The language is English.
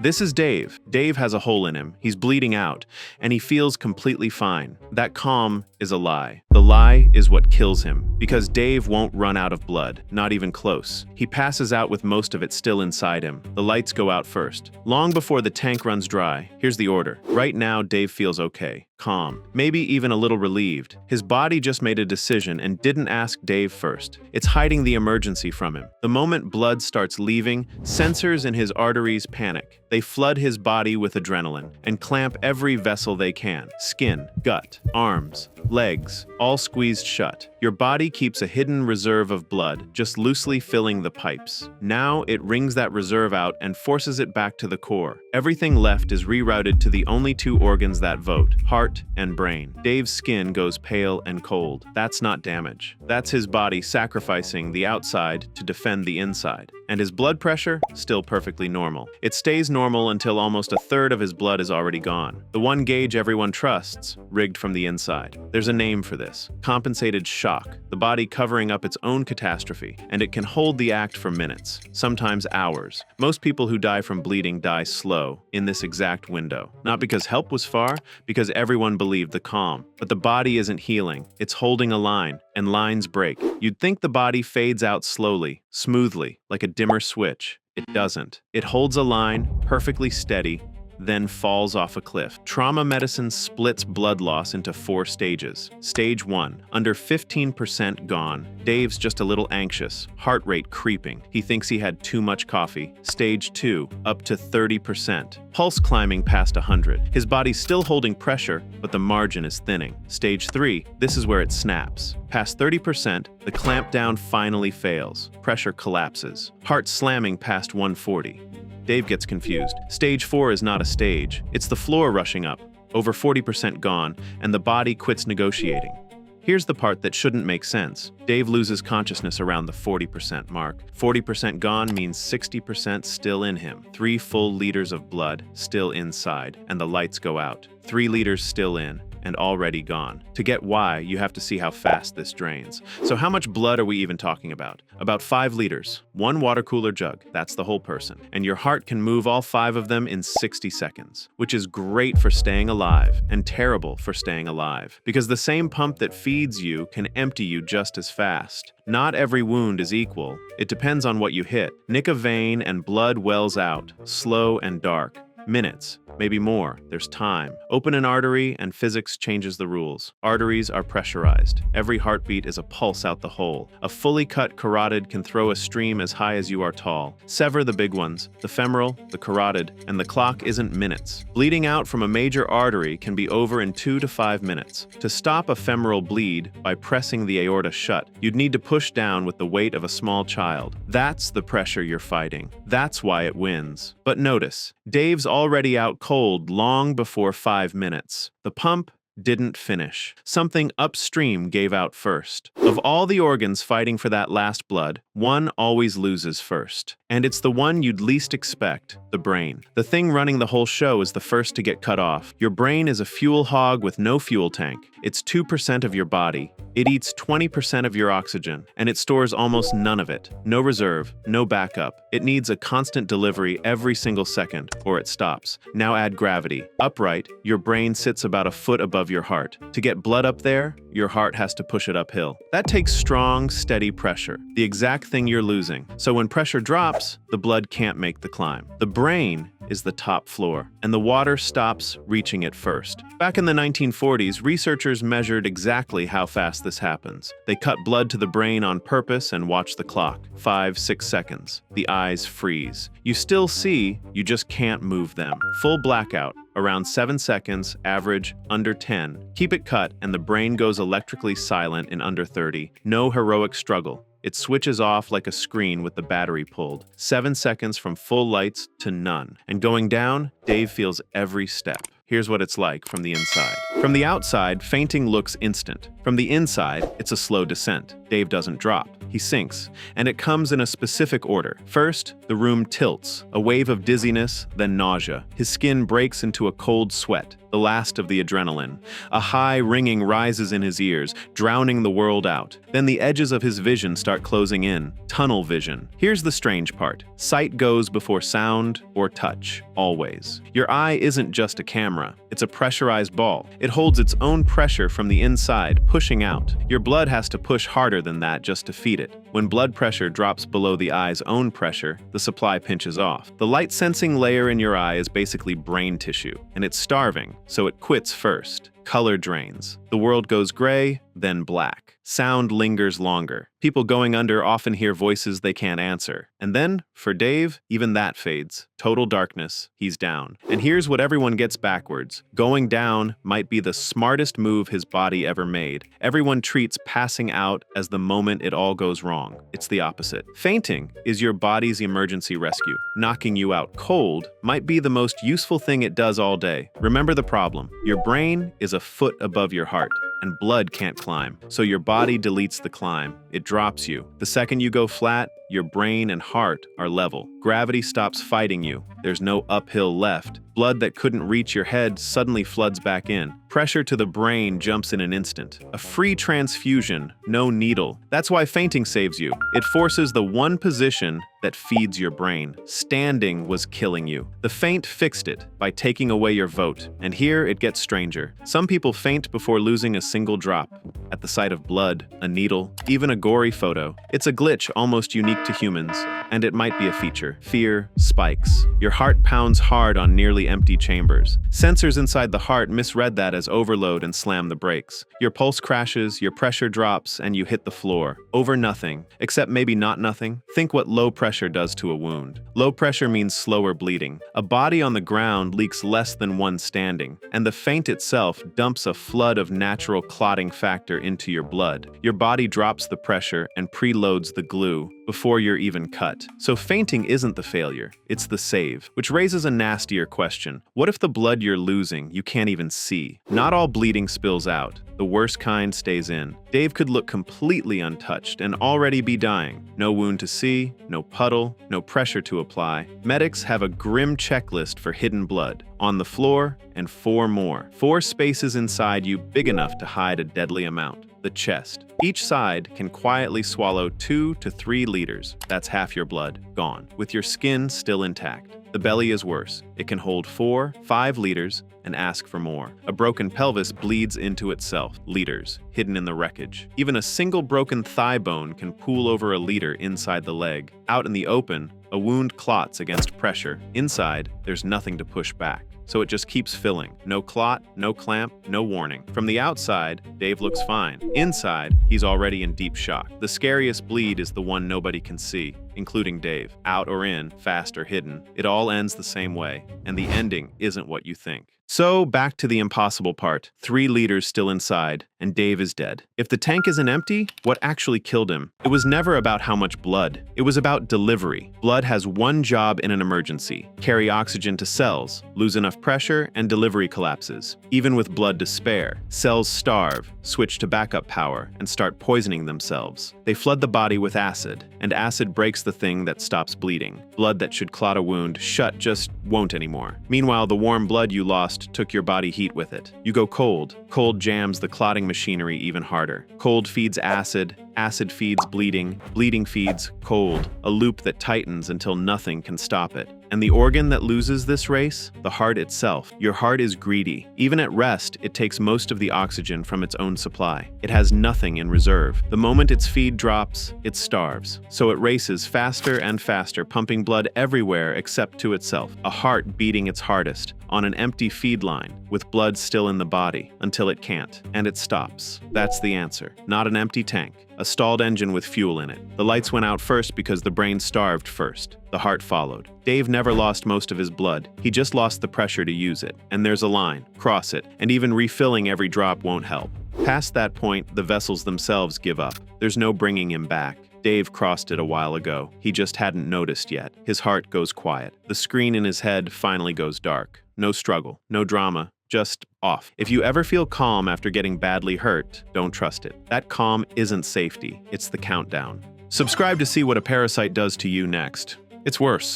This is Dave. Dave has a hole in him. He's bleeding out, and he feels completely fine. That calm is a lie. The lie is what kills him, because Dave won't run out of blood, not even close. He passes out with most of it still inside him. The lights go out first. Long before the tank runs dry, here's the order. Right now, Dave feels okay, calm, maybe even a little relieved. His body just made a decision and didn't ask Dave first. It's hiding the emergency from him. The moment blood starts leaving, sensors in his arteries panic. They flood his body with adrenaline and clamp every vessel they can. Skin, gut, arms, legs, all squeezed shut. Your body keeps a hidden reserve of blood, just loosely filling the pipes. Now it wrings that reserve out and forces it back to the core. Everything left is rerouted to the only two organs that vote, heart and brain. Dave's skin goes pale and cold. That's not damage. That's his body sacrificing the outside to defend the inside. And his blood pressure? Still perfectly normal. It stays normal until almost a third of his blood is already gone. The one gauge everyone trusts, rigged from the inside. There's a name for this. Compensated shock. The body covering up its own catastrophe. And it can hold the act for minutes, sometimes hours. Most people who die from bleeding die slow, in this exact window. Not because help was far, because everyone believed the calm. But the body isn't healing. It's holding a line, and lines break. You'd think the body fades out slowly, smoothly, like a dimmer switch. It doesn't. It holds a line, perfectly steady, then falls off a cliff. Trauma medicine splits blood loss into 4 stages. Stage 1, under 15% gone. Dave's just a little anxious, heart rate creeping. He thinks he had too much coffee. Stage 2, up to 30%. Pulse climbing past 100. His body's still holding pressure, but the margin is thinning. Stage 3, this is where it snaps. Past 30%, the clamp down finally fails. Pressure collapses. Heart slamming past 140. Dave gets confused. Stage 4 is not a stage. It's the floor rushing up, over 40% gone, and the body quits negotiating. Here's the part that shouldn't make sense. Dave loses consciousness around the 40% mark. 40% gone means 60% still in him. 3 full liters of blood still inside, and the lights go out. 3 liters still in, and already gone. To get why, you have to see how fast this drains. So how much blood are we even talking about? About 5 liters. 1 water cooler jug, that's the whole person. And your heart can move all 5 of them in 60 seconds, which is great for staying alive and terrible for staying alive. Because the same pump that feeds you can empty you just as fast. Not every wound is equal. It depends on what you hit. Nick a vein and blood wells out, slow and dark. Minutes, maybe more. There's time. Open an artery and physics changes the rules. Arteries are pressurized. Every heartbeat is a pulse out the hole. A fully cut carotid can throw a stream as high as you are tall. Sever the big ones, the femoral, the carotid, and the clock isn't minutes. Bleeding out from a major artery can be over in 2 to 5 minutes. To stop a femoral bleed by pressing the aorta shut, you'd need to push down with the weight of a small child. That's the pressure you're fighting. That's why it wins. But notice, Dave's already out cold long before 5 minutes. The pump didn't finish. Something upstream gave out first. Of all the organs fighting for that last blood, one always loses first. And it's the one you'd least expect, the brain. The thing running the whole show is the first to get cut off. Your brain is a fuel hog with no fuel tank. It's 2% of your body. It eats 20% of your oxygen, and it stores almost none of it. No reserve, no backup. It needs a constant delivery every single second, or it stops. Now add gravity. Upright, your brain sits about a foot above your heart. To get blood up there, your heart has to push it uphill. That takes strong, steady pressure, the exact thing you're losing. So when pressure drops, the blood can't make the climb. The brain is the top floor, and the water stops reaching it first. Back in the 1940s, researchers measured exactly how fast this happens. They cut blood to the brain on purpose and watch the clock. 5-6 seconds. The eyes freeze. You still see, you just can't move them. Full blackout. Around 7 seconds, average under 10. Keep it cut and the brain goes electrically silent in under 30. No heroic struggle. It switches off like a screen with the battery pulled. 7 seconds from full lights to none. And going down, Dave feels every step. Here's what it's like from the inside. From the outside, fainting looks instant. From the inside, it's a slow descent. Dave doesn't drop. He sinks, and it comes in a specific order. First, the room tilts, a wave of dizziness, then nausea. His skin breaks into a cold sweat, the last of the adrenaline. A high ringing rises in his ears, drowning the world out. Then the edges of his vision start closing in. Tunnel vision. Here's the strange part. Sight goes before sound or touch, always. Your eye isn't just a camera. It's a pressurized ball. It holds its own pressure from the inside, pushing out. Your blood has to push harder than that just to feed it. When blood pressure drops below the eye's own pressure, the supply pinches off. The light-sensing layer in your eye is basically brain tissue, and it's starving, so it quits first. Color drains. The world goes gray, then black. Sound lingers longer. People going under often hear voices they can't answer. And then, for Dave, even that fades. Total darkness. He's down. And here's what everyone gets backwards. Going down might be the smartest move his body ever made. Everyone treats passing out as the moment it all goes wrong. It's the opposite. Fainting is your body's emergency rescue. Knocking you out cold might be the most useful thing it does all day. Remember the problem. Your brain is a foot above your heart, and blood can't climb. So your body deletes the climb. It drops you. The second you go flat, your brain and heart are level. Gravity stops fighting you. There's no uphill left. Blood that couldn't reach your head suddenly floods back in. Pressure to the brain jumps in an instant. A free transfusion, no needle. That's why fainting saves you. It forces the one position that feeds your brain. Standing was killing you. The feint fixed it by taking away your vote. And here it gets stranger. Some people faint before losing a single drop. At the sight of blood, a needle, even a gory photo. It's a glitch almost unique to humans, and it might be a feature. Fear spikes. Your heart pounds hard on nearly empty chambers. Sensors inside the heart misread that as overload and slam the brakes. Your pulse crashes, your pressure drops, and you hit the floor. Over nothing, except maybe not nothing. Think what low pressure does to a wound. Low pressure means slower bleeding. A body on the ground leaks less than one standing, and the feint itself dumps a flood of natural clotting factor into your blood. Your body drops the pressure and preloads the glue before you're even cut. So fainting isn't the failure, it's the save. Which raises a nastier question. What if the blood you're losing you can't even see? Not all bleeding spills out. The worst kind stays in. Dave could look completely untouched and already be dying. No wound to see, no puddle, no pressure to apply. Medics have a grim checklist for hidden blood. On the floor, and 4 more. 4 spaces inside you big enough to hide a deadly amount. The chest. Each side can quietly swallow 2 to 3 liters. That's half your blood, gone, with your skin still intact. The belly is worse. It can hold 4, 5 liters and ask for more. A broken pelvis bleeds into itself, liters, hidden in the wreckage. Even a single broken thigh bone can pool over a liter inside the leg. Out in the open, a wound clots against pressure. Inside, there's nothing to push back. So it just keeps filling. No clot, no clamp, no warning. From the outside, Dave looks fine. Inside, he's already in deep shock. The scariest bleed is the one nobody can see, including Dave. Out or in, fast or hidden, it all ends the same way. And the ending isn't what you think. So, back to the impossible part. 3 liters still inside, and Dave is dead. If the tank isn't empty, what actually killed him? It was never about how much blood. It was about delivery. Blood has one job in an emergency: carry oxygen to cells, lose enough pressure, and delivery collapses. Even with blood to spare, cells starve, switch to backup power, and start poisoning themselves. They flood the body with acid, and acid breaks the thing that stops bleeding. Blood that should clot a wound shut just won't anymore. Meanwhile, the warm blood you lost took your body heat with it. You go cold. Cold jams the clotting machinery even harder. Cold feeds acid. Acid feeds bleeding. Bleeding feeds cold. A loop that tightens until nothing can stop it. And the organ that loses this race? The heart itself. Your heart is greedy. Even at rest, it takes most of the oxygen from its own supply. It has nothing in reserve. The moment its feed drops, it starves. So it races faster and faster, pumping blood everywhere except to itself. A heart beating its hardest, on an empty feed line, with blood still in the body, until it can't. And it stops. That's the answer. Not an empty tank. A stalled engine with fuel in it. The lights went out first because the brain starved first. The heart followed. Dave never lost most of his blood. He just lost the pressure to use it. And there's a line. Cross it. And even refilling every drop won't help. Past that point, the vessels themselves give up. There's no bringing him back. Dave crossed it a while ago. He just hadn't noticed yet. His heart goes quiet. The screen in his head finally goes dark. No struggle. No drama. just off. If you ever feel calm after getting badly hurt, don't trust it. That calm isn't safety, it's the countdown. Subscribe to see what a parasite does to you next. It's worse.